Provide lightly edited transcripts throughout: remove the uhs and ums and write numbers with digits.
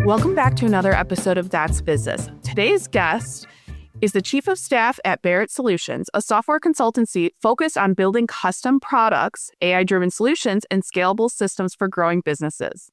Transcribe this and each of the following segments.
Welcome back to another episode of That's Business. Today's guest is the Chief of Staff at Barrett Solutions, a software consultancy focused on building custom products, AI-driven solutions, and scalable systems for growing businesses.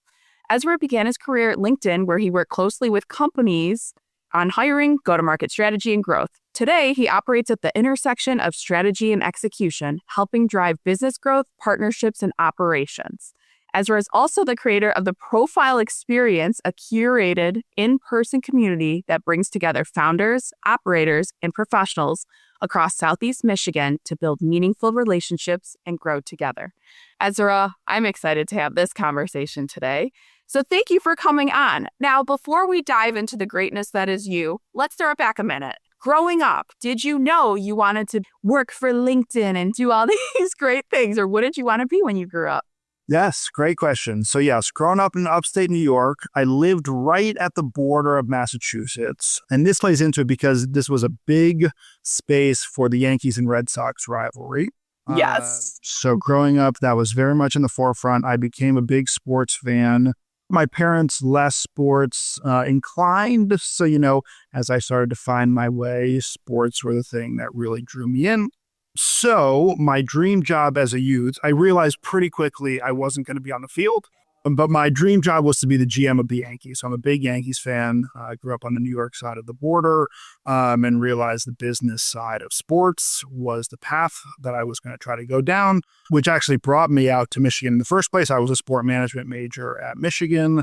Ezra began his career at LinkedIn, where he worked closely with companies on hiring, go-to-market strategy, and growth. Today, he operates at the intersection of strategy and execution, helping drive business growth, partnerships, and operations. Ezra is also the creator of the Profile Experience, a curated in-person community that brings together founders, operators, and professionals across Southeast Michigan to build meaningful relationships and grow together. Ezra, I'm excited to have this conversation today. So thank you for coming on. Now, before we dive into the greatness that is you, let's throw it back a minute. Growing up, did you know you wanted to work for LinkedIn and do all these great things, or what did you want to be when you grew up? Yes, great question. So yes, growing up in upstate New York, I lived right at the border of Massachusetts. And this plays into it because this was a big space for the Yankees and Red Sox rivalry. Yes. So growing up, that was very much in the forefront. I became a big sports fan. My parents less sports inclined. So, as I started to find my way, sports were the thing that really drew me in. So my dream job as a youth, I realized pretty quickly I wasn't going to be on the field, but my dream job was to be the GM of the Yankees. So I'm a big Yankees fan. I grew up on the New York side of the border and realized the business side of sports was the path that I was going to try to go down, which actually brought me out to Michigan in the first place. I was a sport management major at Michigan,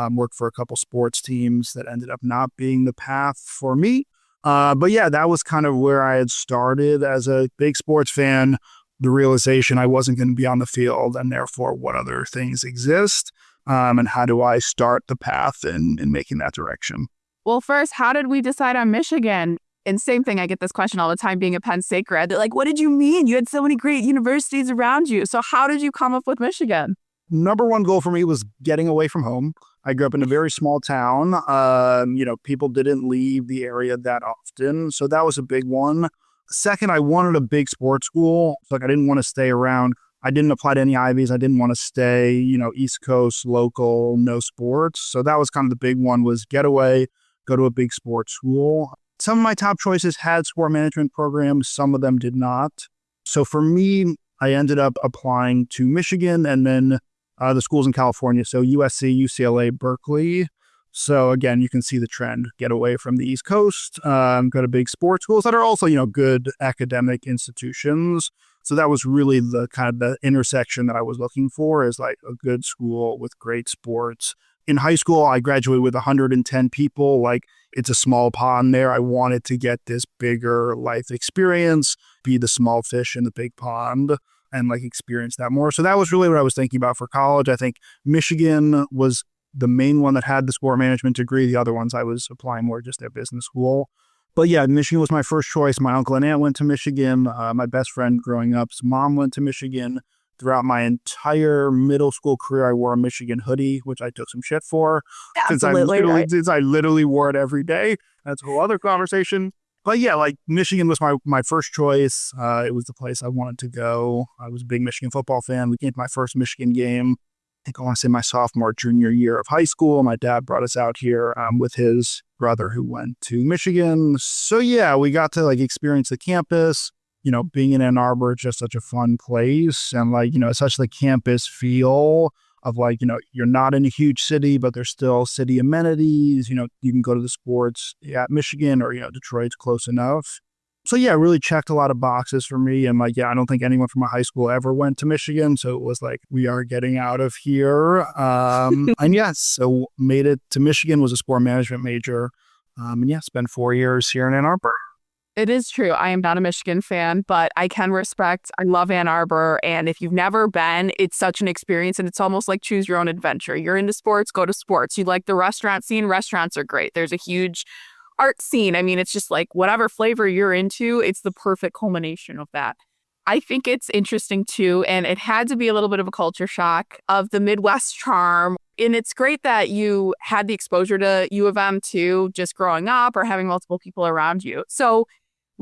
worked for a couple sports teams that ended up not being the path for me. But yeah, that was kind of where I had started as a big sports fan, the realization I wasn't going to be on the field and therefore what other things exist and how do I start the path in making that direction. Well, first, how did we decide on Michigan? And same thing, I get this question all the time being a Penn State grad. They're like, what did you mean? You had so many great universities around you. So how did you come up with Michigan? Number one goal for me was getting away from home. I grew up in a very small town. People didn't leave the area that often. So that was a big one. Second, I wanted a big sports school. So I didn't want to stay around. I didn't apply to any Ivies. I didn't want to stay, East Coast, local, no sports. So that was kind of the big one was get away, go to a big sports school. Some of my top choices had sport management programs. Some of them did not. So for me, I ended up applying to Michigan and then the schools in California. So USC, UCLA, Berkeley. So again, you can see the trend, get away from the East Coast, go to big sports schools that are also, good academic institutions. So that was really the kind of the intersection that I was looking for is like a good school with great sports. In high school, I graduated with 110 people. Like it's a small pond there. I wanted to get this bigger life experience, be the small fish in the big pond and experience that more. So that was really what I was thinking about for college. I think Michigan was the main one that had the sport management degree. The other ones I was applying more just at business school. But yeah, Michigan was my first choice. My uncle and aunt went to Michigan. My best friend growing up's mom went to Michigan. Throughout my entire middle school career, I wore a Michigan hoodie, which I took some shit for. Absolutely, since I literally wore it every day. That's a whole other conversation. But yeah, Michigan was my first choice. It was the place I wanted to go. I was a big Michigan football fan. We came to my first Michigan game. I think I want to say my sophomore, junior year of high school. My dad brought us out here with his brother who went to Michigan. So yeah, we got to experience the campus. Being in Ann Arbor, just such a fun place. And such the campus feel of you're not in a huge city, but there's still city amenities. You can go to the sports at Michigan or, Detroit's close enough. So yeah, it really checked a lot of boxes for me. And I don't think anyone from my high school ever went to Michigan. So it was we are getting out of here. And yes, so made it to Michigan, was a sport management major. And yeah, spent 4 years here in Ann Arbor. It is true. I am not a Michigan fan, but I can respect, I love Ann Arbor. And if you've never been, it's such an experience. And it's almost like choose your own adventure. You're into sports, go to sports. You like the restaurant scene, restaurants are great. There's a huge art scene. I mean, it's just whatever flavor you're into, it's the perfect culmination of that. I think it's interesting too. And it had to be a little bit of a culture shock of the Midwest charm. And it's great that you had the exposure to U of M too, just growing up or having multiple people around you. So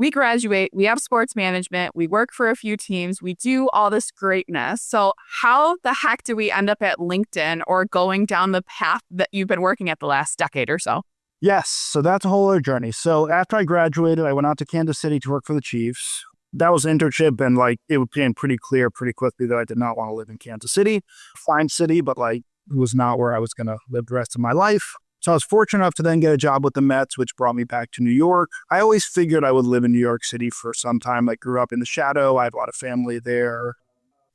we graduate, we have sports management, we work for a few teams, we do all this greatness. So how the heck do we end up at LinkedIn or going down the path that you've been working at the last decade or so? Yes, so that's a whole other journey. So after I graduated, I went out to Kansas City to work for the Chiefs. That was an internship, and it became pretty clear pretty quickly that I did not want to live in Kansas City. Fine city, but it was not where I was going to live the rest of my life. So I was fortunate enough to then get a job with the Mets, which brought me back to New York. I always figured I would live in New York City for some time. I grew up in the Shadow. I have a lot of family there.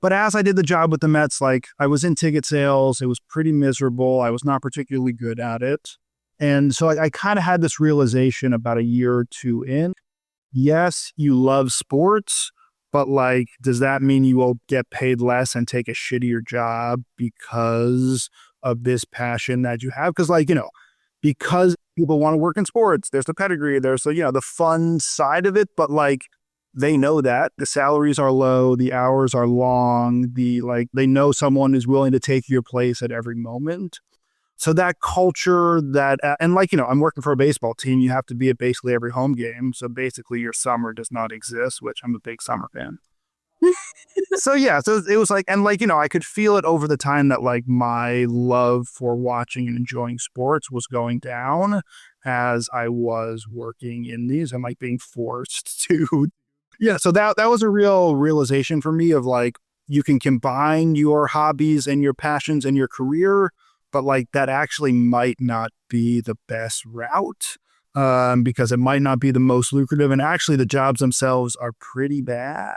But as I did the job with the Mets, I was in ticket sales. It was pretty miserable. I was not particularly good at it. And so I kind of had this realization about a year or two in. Yes, you love sports, but does that mean you will get paid less and take a shittier job because of this passion that you have? Because because people want to work in sports, there's the pedigree, there's the fun side of it, but they know that the salaries are low, the hours are long, they know someone is willing to take your place at every moment. So that culture and I'm working for a baseball team, you have to be at basically every home game. So basically your summer does not exist, which I'm a big summer fan. So it was I could feel it over the time that my love for watching and enjoying sports was going down as I was working in these and being forced to. Yeah. So that was a real realization for me of you can combine your hobbies and your passions and your career, but that actually might not be the best route because it might not be the most lucrative. And actually the jobs themselves are pretty bad.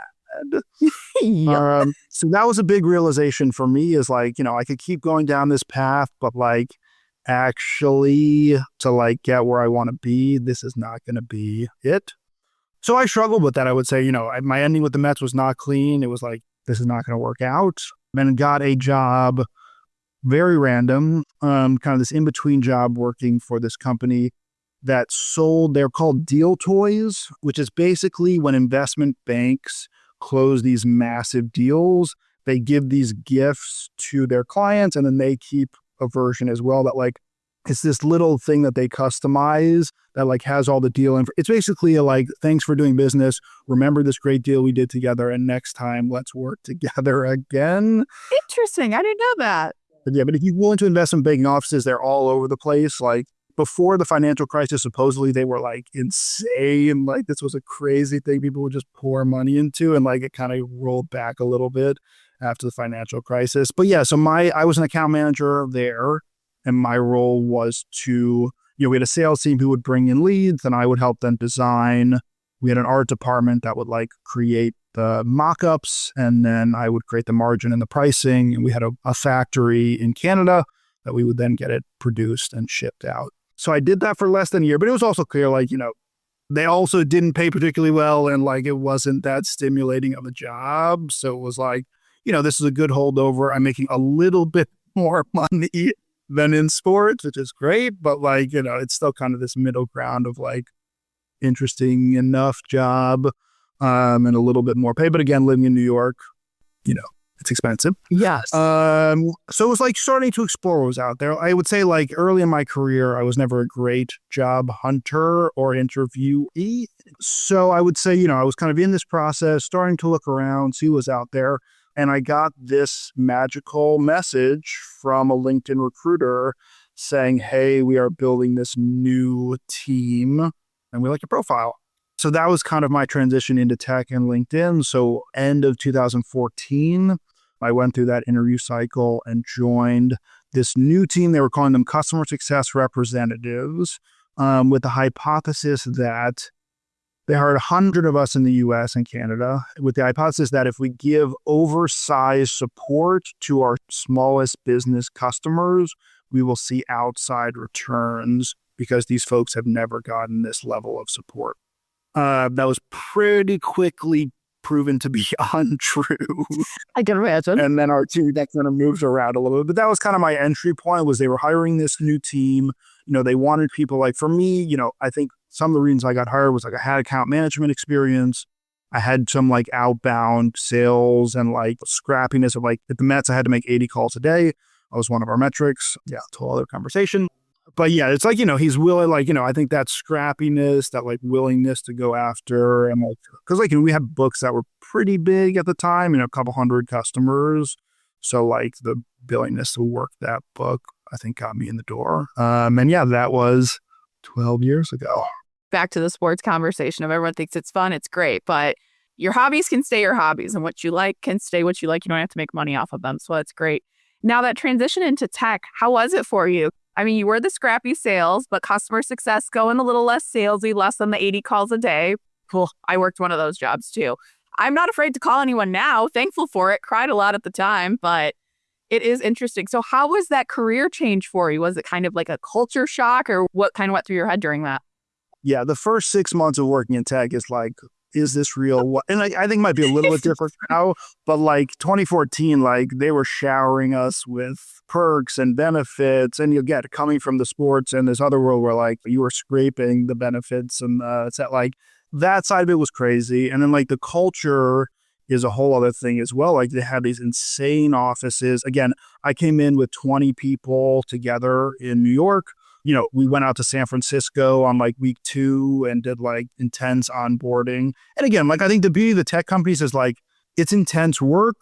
Yep. So that was a big realization for me is I could keep going down this path, but actually to get where I want to be, this is not going to be it. So I struggled with that. I would say, my ending with the Mets was not clean. It was this is not going to work out. Then got a job, very random, kind of this in-between job working for this company that they're called deal toys, which is basically when investment banks close these massive deals, they give these gifts to their clients and then they keep a version as well that it's this little thing that they customize that has all the deal. It's basically thanks for doing business. Remember this great deal we did together. And next time let's work together again. Interesting. I didn't know that. But if you go into investment banking offices, they're all over the place. Before the financial crisis, supposedly they were insane. This was a crazy thing people would just pour money into. And it kind of rolled back a little bit after the financial crisis. But yeah, so I was an account manager there. And my role was to, we had a sales team who would bring in leads and I would help them design. We had an art department that would create the mock-ups and then I would create the margin and the pricing. And we had a factory in Canada that we would then get it produced and shipped out. So I did that for less than a year, but it was also clear, they also didn't pay particularly well and it wasn't that stimulating of a job. So it was this is a good holdover. I'm making a little bit more money than in sports, which is great. But it's still kind of this middle ground of interesting enough job and a little bit more pay. But again, living in New York, it's expensive. Yes. So it was starting to explore what was out there. I would say early in my career, I was never a great job hunter or interviewee. So I would say, I was kind of in this process, starting to look around, see what was out there. And I got this magical message from a LinkedIn recruiter saying, hey, we are building this new team and we like your profile. So that was kind of my transition into tech and LinkedIn. So end of 2014, I went through that interview cycle and joined this new team. They were calling them customer success representatives with the hypothesis that they hired 100 of us in the US and Canada with the hypothesis that if we give oversized support to our smallest business customers, we will see outside returns because these folks have never gotten this level of support. That was pretty quickly proven to be untrue. I can imagine. And then our team that kind of moves around a little bit. But that was kind of my entry point was they were hiring this new team. They wanted people for me, I think some of the reasons I got hired was I had account management experience. I had some outbound sales and scrappiness of at the Mets, I had to make 80 calls a day. That was one of our metrics. Yeah, it's a whole other conversation. But yeah, it's like, he's willing, like, I think that scrappiness, that like willingness to go after, and like, because like, we had books that were pretty big at the time, a couple hundred customers. So like the willingness to work that book, I think got me in the door. And yeah, that was 12 years ago. Back to the sports conversation of everyone thinks it's fun, it's great, but your hobbies can stay your hobbies and what you like can stay what you like. You don't have to make money off of them. So that's great. Now that transition into tech, how was it for you? I mean, you were the scrappy sales, but customer success going a little less salesy, less than the 80 calls a day. Cool. I worked one of those jobs too. I'm not afraid to call anyone now. Thankful for it. Cried a lot at the time, but it is interesting. So how was that career change for you? Was it kind of like a culture shock, or what kind of went through your head during that? Yeah, the first 6 months of working in tech is like, is this real? And I think it might be a little bit different now, but like 2014, like they were showering us with perks and benefits. And you get coming from the sports and this other world where like you were scraping the benefits, and it's that like that side of it was crazy. And then like the culture is a whole other thing as well. Like they had these insane offices. Again, I came in with 20 people together in New York. We went out to San Francisco on like week 2 and did like intense onboarding. And again, like I think the beauty of the tech companies is like it's intense work.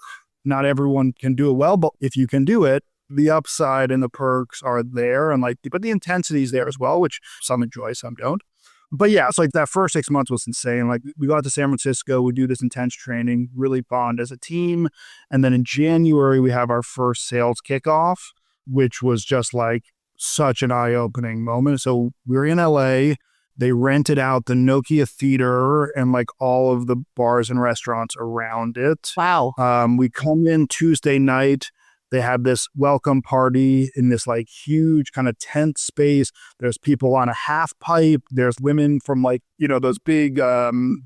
Not everyone can do it well, but if you can do it, the upside and the perks are there. And like, but the intensity is there as well, which some enjoy, some don't. But yeah, it's like that first 6 months was insane. Like we got to San Francisco, we do this intense training, really bond as a team. And then in January, we have our first sales kickoff, which was just like such an eye-opening moment. So we're in LA. They rented out the Nokia Theater and like all of the bars and restaurants around it. Wow. We come in Tuesday night. They have this welcome party in this like huge kind of tent space. There's people on a half pipe. There's women from like, those big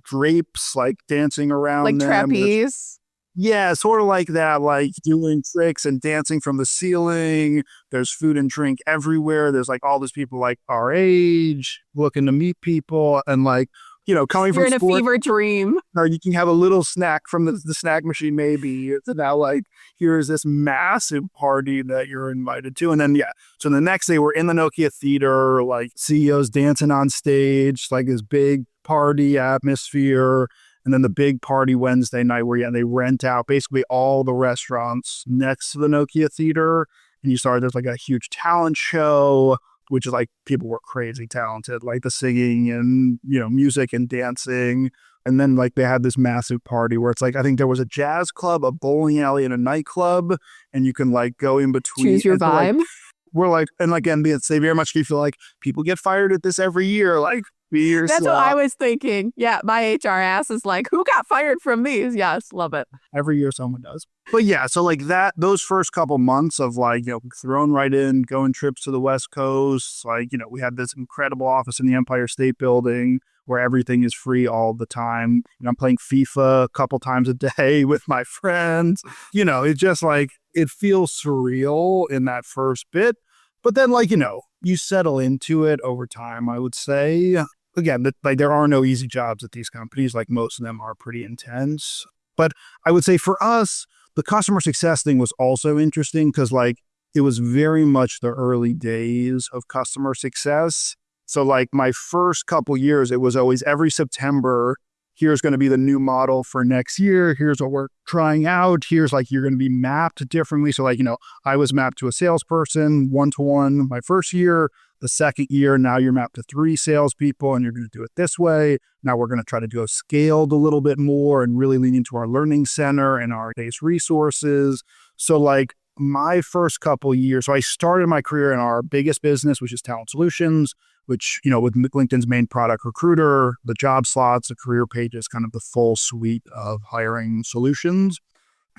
drapes like dancing around like them. trapeze. Yeah, sort of like that, like doing tricks and dancing from the ceiling. There's food and drink everywhere. There's like all these people like our age looking to meet people, and like, coming You're from in sport, a fever dream. or you can have a little snack from the snack machine maybe. It's now like, here's this massive party that you're invited to. And then, yeah, so the next day we're in the Nokia Theater, like CEOs dancing on stage, like this big party atmosphere. And then the big party Wednesday night where they rent out basically all the restaurants next to the Nokia Theater. And there's like a huge talent show, which is like people were crazy talented, like the singing and, music and dancing. And then like they had this massive party where it's like, I think there was a jazz club, a bowling alley, and a nightclub. And you can like go in between. Choose your vibe. Like, we're like, and again, they very much feel like people get fired at this every year. Like, that's what I was thinking. Yeah, my HR ass is like, who got fired from these? Yes, love it. Every year someone does. But yeah, so like those first couple months of like, thrown right in, going trips to the West Coast. Like, we had this incredible office in the Empire State Building where everything is free all the time. I'm playing FIFA a couple times a day with my friends. It's just like, it feels surreal in that first bit. But then like, you settle into it over time, I would say. Again, like there are no easy jobs at these companies. Like most of them are pretty intense. But I would say for us, the customer success thing was also interesting because like it was very much the early days of customer success. So like my first couple years, it was always every September, here's going to be the new model for next year. Here's what we're trying out. Here's like, you're going to be mapped differently. So like, I was mapped to a salesperson one-to-one my first year. The second year, now you're mapped to 3 salespeople and you're going to do it this way. Now we're going to try to do a scaled a little bit more and really lean into our learning center and our base resources. So like my first couple years, so I started my career in our biggest business, which is Talent Solutions, which, with LinkedIn's main product Recruiter, the job slots, the career pages, kind of the full suite of hiring solutions.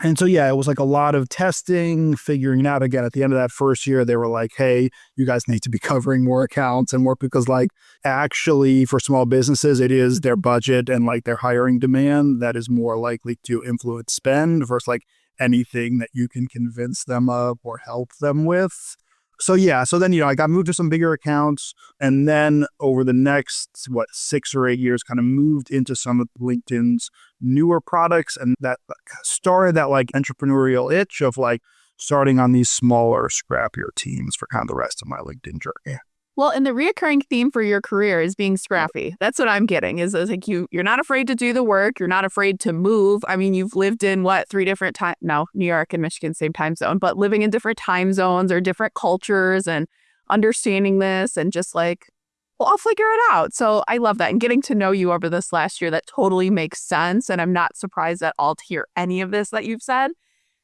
And so, yeah, it was like a lot of testing, figuring it out. Again, at the end of that first year, they were like, hey, you guys need to be covering more accounts and more, because like actually for small businesses, it is their budget and like their hiring demand that is more likely to influence spend versus like anything that you can convince them of or help them with. So yeah, so then, I got moved to some bigger accounts, and then over the next, 6 or 8 years, kind of moved into some of LinkedIn's newer products, and that started that like entrepreneurial itch of like starting on these smaller, scrappier teams for kind of the rest of my LinkedIn journey. Well, and the reoccurring theme for your career is being scrappy. That's what I'm getting is like you're not afraid to do the work. You're not afraid to move. I mean, you've lived in what, 3 different time? No, New York and Michigan, same time zone, but living in different time zones or different cultures and understanding this and just like, well, I'll figure it out. So I love that. And getting to know you over this last year, that totally makes sense. And I'm not surprised at all to hear any of this that you've said.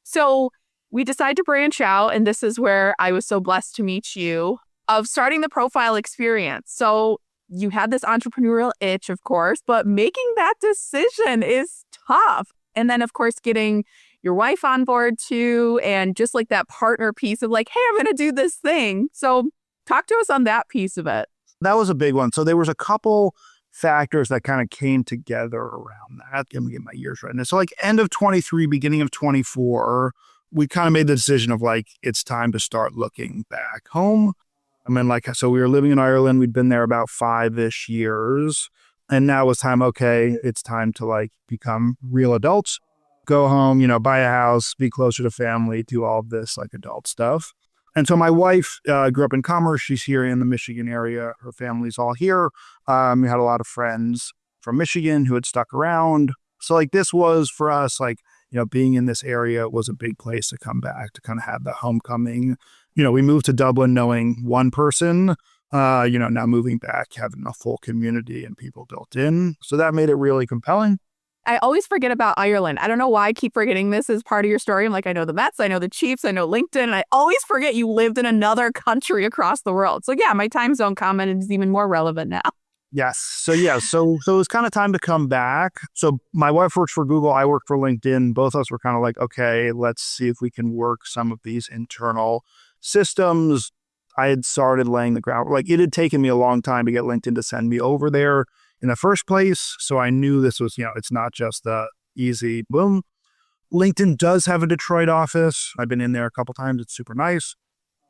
So we decided to branch out. And this is where I was so blessed to meet you, of starting the profile experience. So you had this entrepreneurial itch, of course, but making that decision is tough. And then, of course, getting your wife on board too, and just like that partner piece of like, hey, I'm going to do this thing. So talk to us on that piece of it. That was a big one. So there was a couple factors that kind of came together around that. Let me get my years right now. So like end of 23, beginning of 24, we kind of made the decision of like, it's time to start looking back home. I mean, like, so we were living in Ireland. We'd been there about 5-ish years. And now it's time, okay, it's time to like become real adults, go home, buy a house, be closer to family, do all of this like adult stuff. And so my wife grew up in Commerce. She's here in the Michigan area. Her family's all here. We had a lot of friends from Michigan who had stuck around. So like this was for us, like, being in this area was a big place to come back, to kind of have the homecoming. We moved to Dublin knowing one person, now moving back, having a full community and people built in. So that made it really compelling. I always forget about Ireland. I don't know why I keep forgetting this as part of your story. I'm like, I know the Mets, I know the Chiefs, I know LinkedIn, and I always forget you lived in another country across the world. So yeah, my time zone comment is even more relevant now. Yes. So it was kind of time to come back. So my wife works for Google, I worked for LinkedIn. Both of us were kind of like, okay, let's see if we can work some of these internal systems. I had started laying the ground. Like it had taken me a long time to get LinkedIn to send me over there in the first place. So I knew this was, it's not just the easy boom. LinkedIn does have a Detroit office. I've been in there a couple times. It's super nice.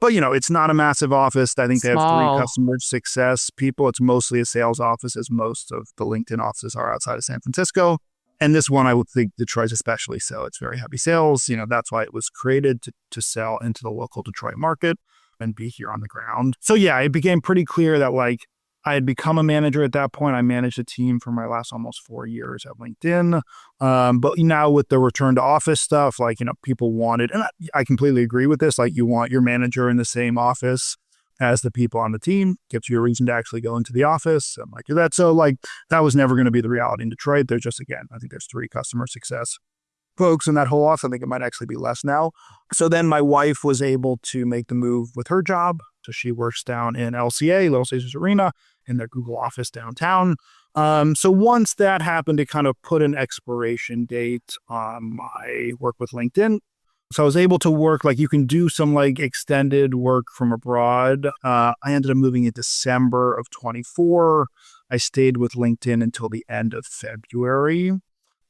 But, it's not a massive office. I think they have 3 customer success people. It's mostly a sales office, as most of the LinkedIn offices are outside of San Francisco. And this one, I would think Detroit's especially so. It's very heavy sales. That's why it was created to sell into the local Detroit market and be here on the ground. So yeah, it became pretty clear that like I had become a manager at that point. I managed a team for my last almost 4 years at LinkedIn. But now with the return to office stuff, like, people wanted, and I completely agree with this, like you want your manager in the same office as the people on the team, gives you a reason to actually go into the office and like that. So like that was never going to be the reality in Detroit. There's just, again, I think there's 3 customer success folks in that whole office. I think it might actually be less now. So then my wife was able to make the move with her job. So she works down in LCA, Little Caesars Arena, in their Google office downtown. So once that happened, it kind of put an expiration date on my work with LinkedIn. So I was able to work, like you can do some like extended work from abroad. I ended up moving in December of 24. I stayed with LinkedIn until the end of February.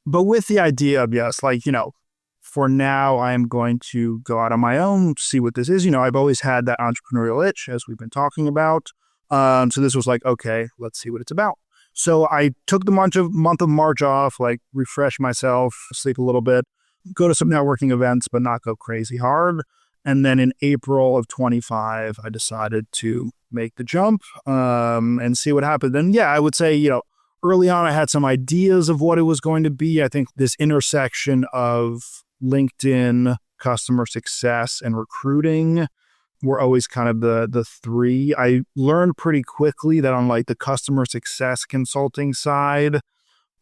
But with the idea of, yes, like, for now, I am going to go out on my own, see what this is. I've always had that entrepreneurial itch, as we've been talking about. So this was like, okay, let's see what it's about. So I took the month of March off, like refresh myself, sleep a little bit, go to some networking events, but not go crazy hard. And then in April of 25, I decided to make the jump and see what happened. And yeah, I would say, early on, I had some ideas of what it was going to be. I think this intersection of LinkedIn, customer success, and recruiting were always kind of the 3. I learned pretty quickly that on like the customer success consulting side,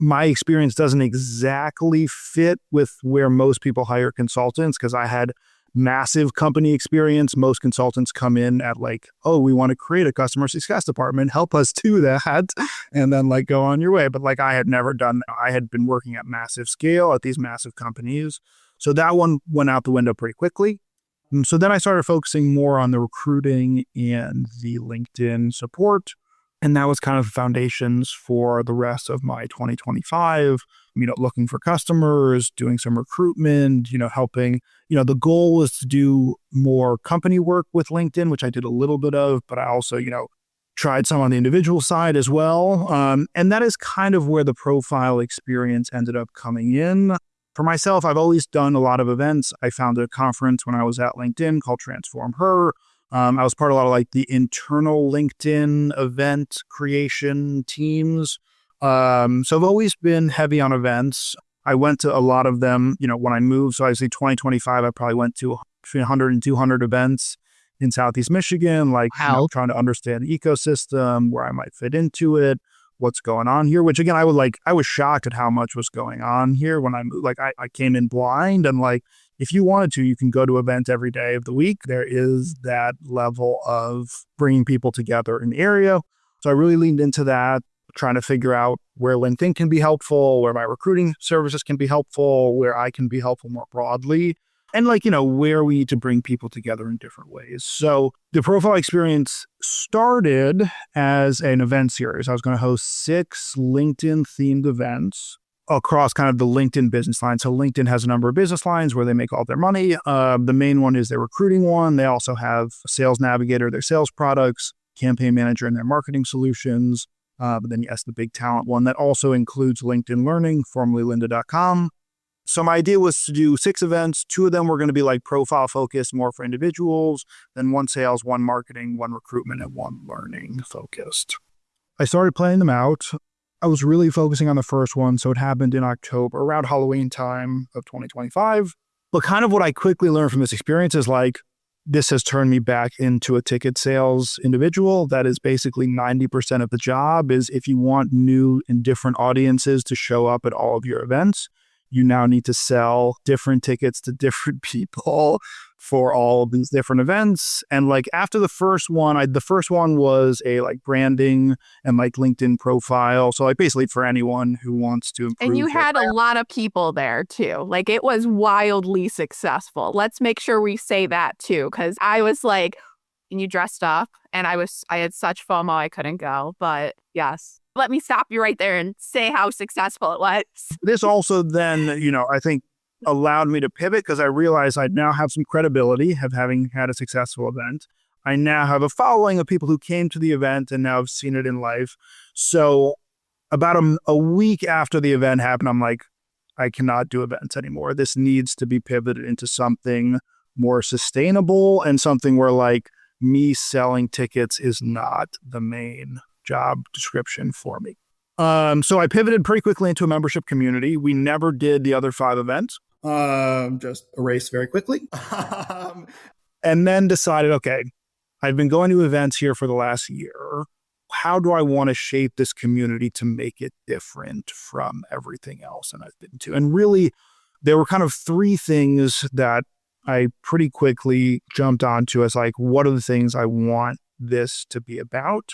my experience doesn't exactly fit with where most people hire consultants, because I had massive company experience. Most consultants come in at like, oh, we want to create a customer success department, help us do that, and then like go on your way. But like I had never done, I had been working at massive scale at these massive companies. So that one went out the window pretty quickly. So then I started focusing more on the recruiting and the LinkedIn support. And that was kind of foundations for the rest of my 2025, looking for customers, doing some recruitment, helping, the goal was to do more company work with LinkedIn, which I did a little bit of, but I also, tried some on the individual side as well. And that is kind of where the profile experience ended up coming in. For myself, I've always done a lot of events. I founded a conference when I was at LinkedIn called Transform Her. I was part of a lot of like the internal LinkedIn event creation teams. So I've always been heavy on events. I went to a lot of them, when I moved. So I say 2025, I probably went to between 100 and 200 events in Southeast Michigan, like, Wow. trying to understand the ecosystem, where I might fit into it, what's going on here, which again, I was shocked at how much was going on here when I moved. Like I came in blind, and like, if you wanted to, you can go to events every day of the week. There is that level of bringing people together in the area. So I really leaned into that, trying to figure out where LinkedIn can be helpful, where my recruiting services can be helpful, where I can be helpful more broadly, and like, where we need to bring people together in different ways. So the profile experience started as an event series. I was going to host 6 LinkedIn themed events across kind of the LinkedIn business line. So LinkedIn has a number of business lines where they make all their money. The main one is their recruiting one. They also have a sales navigator, their sales products, campaign manager, and their marketing solutions. But then yes, the big talent one that also includes LinkedIn Learning, formerly lynda.com. So my idea was to do 6 events. 2 of them were going to be like profile focused, more for individuals, then 1 sales, 1 marketing, 1 recruitment, and 1 learning focused. I started planning them out. I was really focusing on the first one. So it happened in October, around Halloween time of 2025. But kind of what I quickly learned from this experience is like, this has turned me back into a ticket sales individual. That is basically 90% of the job. Is if you want new and different audiences to show up at all of your events, you now need to sell different tickets to different people for all of these different events. And like after the first one, the first one was a like branding and like LinkedIn profile. So like basically for anyone who wants to improve. And you their had a brand. lot of people there too. Like it was wildly successful. Let's make sure we say that too, because I was like, and you dressed up, and I had such FOMO I couldn't go. But yes, let me stop you right there and say how successful it was. This also then, I think allowed me to pivot because I realized I now have some credibility of having had a successful event. I now have a following of people who came to the event and now have seen it in life. So about a week after the event happened, I'm like, I cannot do events anymore. This needs to be pivoted into something more sustainable and something where like me selling tickets is not the main job description for me. So I pivoted pretty quickly into a membership community. We never did the other 5 events. Just erased very quickly. And then decided, okay, I've been going to events here for the last year. How do I want to shape this community to make it different from everything else that I've been to? And really, there were kind of 3 things that I pretty quickly jumped onto as like, what are the things I want this to be about?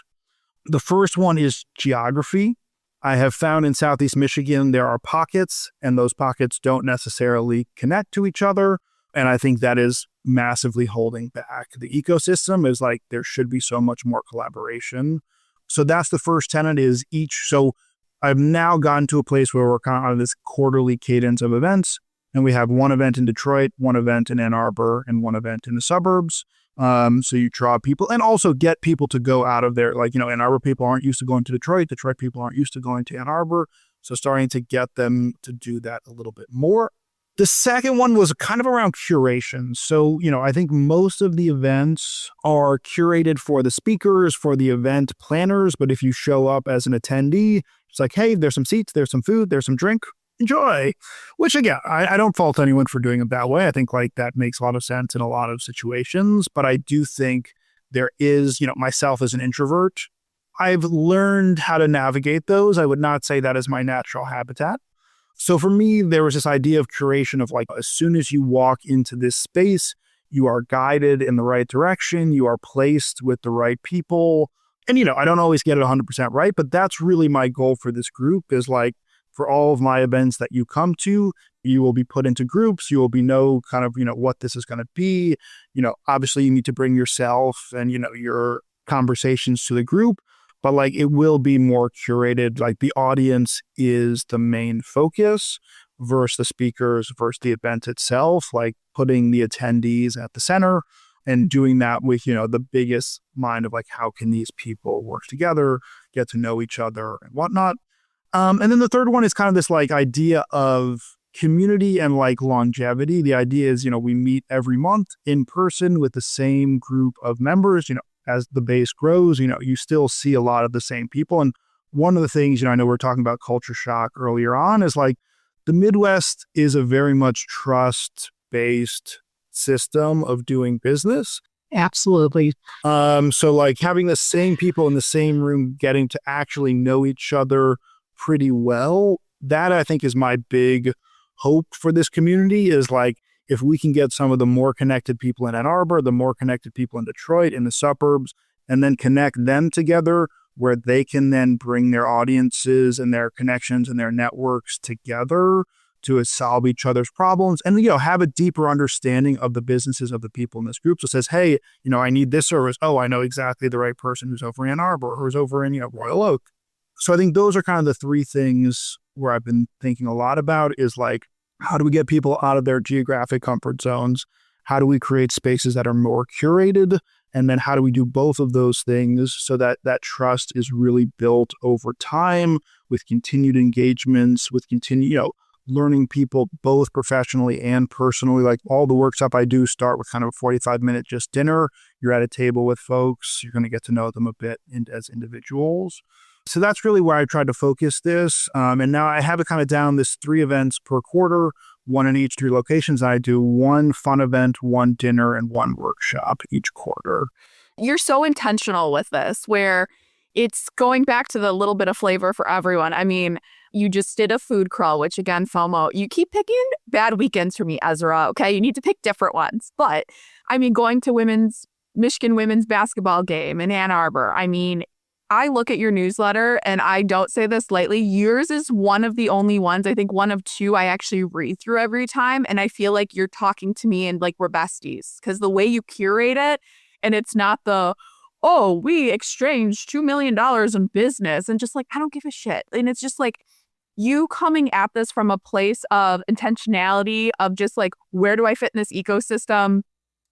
The first one is geography. I have found in Southeast Michigan, there are pockets, and those pockets don't necessarily connect to each other. And I think that is massively holding back the ecosystem. Is like, there should be so much more collaboration. So that's the first tenet is each. So I've now gotten to a place where we're kind of on this quarterly cadence of events. And we have 1 event in Detroit, 1 event in Ann Arbor, and 1 event in the suburbs. So you draw people and also get people to go out of there. Like, Ann Arbor people aren't used to going to Detroit. Detroit people aren't used to going to Ann Arbor. So starting to get them to do that a little bit more. The second one was kind of around curation. So, I think most of the events are curated for the speakers, for the event planners. But if you show up as an attendee, it's like, hey, there's some seats, there's some food, there's some drink. Enjoy. Which again, I don't fault anyone for doing it that way. I think like that makes a lot of sense in a lot of situations. But I do think there is, myself as an introvert, I've learned how to navigate those. I would not say that is my natural habitat. So for me, there was this idea of curation of like, as soon as you walk into this space, you are guided in the right direction. You are placed with the right people. And, I don't always get it 100% right, but that's really my goal for this group is like, for all of my events that you come to, you will be put into groups. You will be know kind of, what this is going to be. Obviously you need to bring yourself and, your conversations to the group, but like it will be more curated. Like the audience is the main focus versus the speakers versus the event itself, like putting the attendees at the center and doing that with, the biggest mind of like, how can these people work together, get to know each other and whatnot. And then the third one is kind of this like idea of community and like longevity. The idea is, we meet every month in person with the same group of members. As the base grows, you still see a lot of the same people. And one of the things, I know we were talking about culture shock earlier on, is like the Midwest is a very much trust-based system of doing business. Absolutely. So like having the same people in the same room, getting to actually know each other pretty well, that I think is my big hope for this community, is like, if we can get some of the more connected people in Ann Arbor, the more connected people in Detroit, in the suburbs, and then connect them together where they can then bring their audiences and their connections and their networks together to solve each other's problems and, have a deeper understanding of the businesses of the people in this group. So it says, hey, I need this service. Oh, I know exactly the right person who's over in Ann Arbor or who's over in, Royal Oak. So I think those are kind of the three things where I've been thinking a lot about, is like, how do we get people out of their geographic comfort zones? How do we create spaces that are more curated? And then how do we do both of those things so that that trust is really built over time with continued engagements, with continued, learning people both professionally and personally. Like all the workshop I do start with kind of a 45-minute just dinner. You're at a table with folks. You're going to get to know them a bit as individuals. So that's really where I tried to focus this. And now I have it kind of down this 3 events per quarter, one in each 3 locations. I do 1 fun event, 1 dinner, and 1 workshop each quarter. You're so intentional with this, where it's going back to the little bit of flavor for everyone. I mean, you just did a food crawl, which again, FOMO, you keep picking bad weekends for me, Ezra. Okay. You need to pick different ones. But I mean, going to Michigan women's basketball game in Ann Arbor. I mean, I look at your newsletter, and I don't say this lightly. Yours is one of the only ones, I think one of 2 I actually read through every time. And I feel like you're talking to me and like we're besties, because the way you curate it, and it's not we exchanged $2 million in business, and just like, I don't give a shit. And it's just like you coming at this from a place of intentionality of just like, where do I fit in this ecosystem?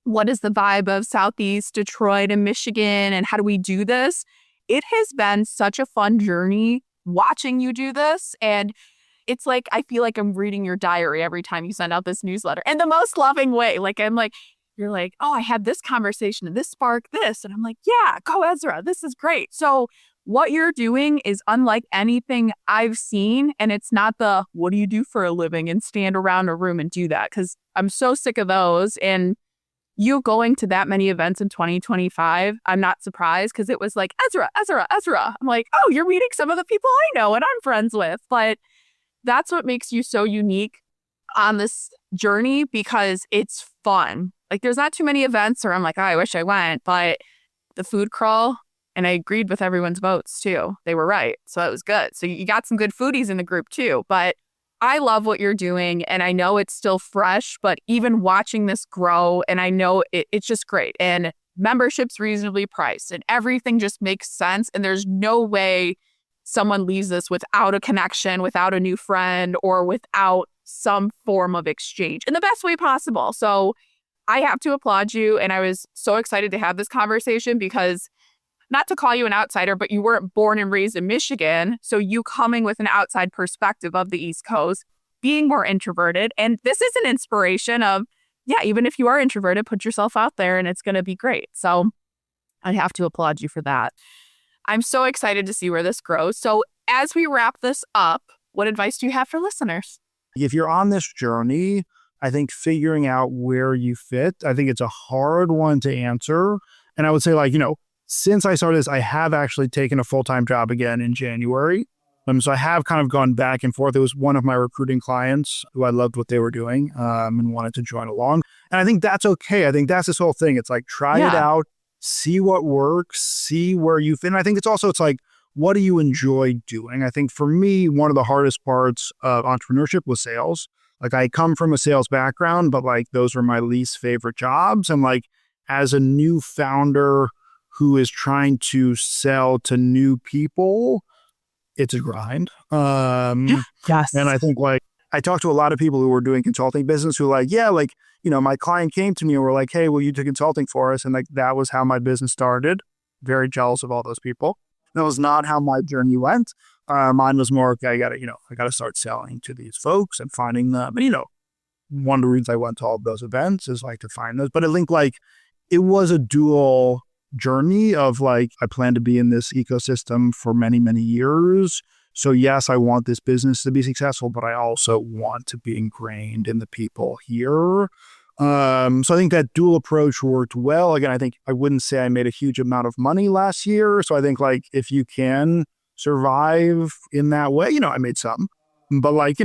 What is the vibe of Southeast Detroit and Michigan? And how do we do this? It has been such a fun journey watching you do this. And it's like, I feel like I'm reading your diary every time you send out this newsletter in the most loving way. Like, I'm like, you're like, oh, I had this conversation and this sparked this. And I'm like, yeah, go Ezra. This is great. So what you're doing is unlike anything I've seen. And it's not the, what do you do for a living and stand around a room and do that? Because I'm so sick of those. And you going to that many events in 2025, I'm not surprised, because it was like, Ezra. I'm like, oh, you're meeting some of the people I know and I'm friends with. But that's what makes you so unique on this journey, because it's fun. Like, there's not too many events where I'm like, oh, I wish I went. But the food crawl, and I agreed with everyone's votes too. They were right. So it was good. So you got some good foodies in the group too. But I love what you're doing, and I know it's still fresh, but even watching this grow, and I know it's just great, and membership's reasonably priced, and everything just makes sense, and there's no way someone leaves this without a connection, without a new friend, or without some form of exchange in the best way possible. So I have to applaud you, and I was so excited to have this conversation, because not to call you an outsider, but you weren't born and raised in Michigan. So you coming with an outside perspective of the East Coast, being more introverted. And this is an inspiration of, yeah, even if you are introverted, put yourself out there and it's going to be great. So I have to applaud you for that. I'm so excited to see where this grows. So as we wrap this up, what advice do you have for listeners? If you're on this journey, I think figuring out where you fit, I think it's a hard one to answer. And I would say, like, since I started this, I have actually taken a full-time job again in January. So I have kind of gone back and forth. It was one of my recruiting clients who I loved what they were doing and wanted to join along. And I think that's okay. I think that's this whole thing. It's like, try it out, see what works, see where you fit. And I think it's like, what do you enjoy doing? I think for me, one of the hardest parts of entrepreneurship was sales. Like, I come from a sales background, but like those were my least favorite jobs. And like, as a new founder who is trying to sell to new people, it's a grind. Yes. And I think, like, I talked to a lot of people who were doing consulting business who like, yeah, like, my client came to me and were like, hey, will you do consulting for us? And like, that was how my business started. Very jealous of all those people. That was not how my journey went. Mine was more, okay, I gotta start selling to these folks and finding them. And, one of the reasons I went to all of those events is like to find those. But I think like it was a dual journey of like, I plan to be in this ecosystem for many, many years. So yes, I want this business to be successful, but I also want to be ingrained in the people here. So I think that dual approach worked well. Again, I think I wouldn't say I made a huge amount of money last year. So I think like if you can survive in that way, I made some, but like,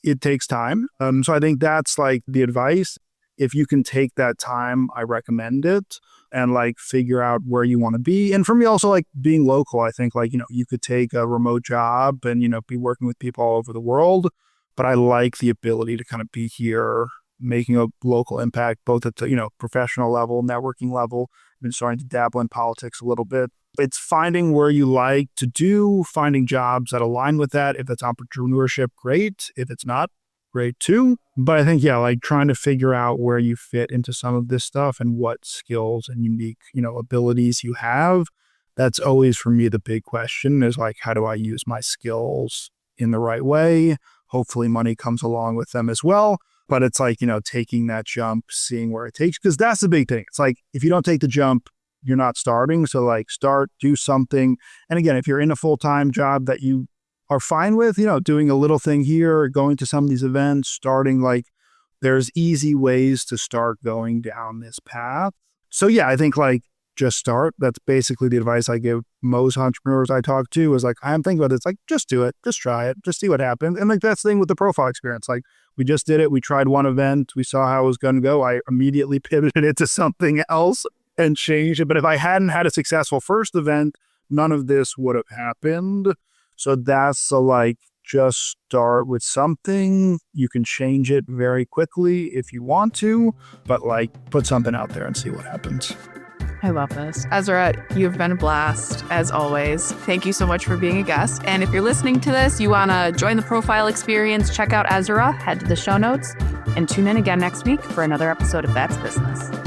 it takes time. So I think that's like the advice. If you can take that time, I recommend it and like figure out where you want to be. And for me also like being local, I think like, you could take a remote job and, be working with people all over the world. But I like the ability to kind of be here, making a local impact, both at the, professional level, networking level. I've been starting to dabble in politics a little bit. It's finding where you like to do, finding jobs that align with that. If it's entrepreneurship, great. If it's not, great too. But I think, yeah, like trying to figure out where you fit into some of this stuff and what skills and unique, abilities you have. That's always for me the big question is like, how do I use my skills in the right way? Hopefully money comes along with them as well. But it's like, taking that jump, seeing where it takes, because that's the big thing. It's like, if you don't take the jump, you're not starting. So like start, do something. And again, if you're in a full-time job that you are fine with, doing a little thing here, going to some of these events, starting like there's easy ways to start going down this path. So yeah, I think like just start. That's basically the advice I give most entrepreneurs I talk to is like, I'm thinking about this, like just do it, just try it, just see what happens. And like that's the thing with the profile experience. Like we just did it. We tried one event. We saw how it was going to go. I immediately pivoted it to something else and changed it. But if I hadn't had a successful first event, none of this would have happened. So that's like, just start with something. You can change it very quickly if you want to, but like put something out there and see what happens. I love this. Ezra, you've been a blast as always. Thank you so much for being a guest. And if you're listening to this, you want to join the profile experience, check out Ezra, head to the show notes, and tune in again next week for another episode of That's Business.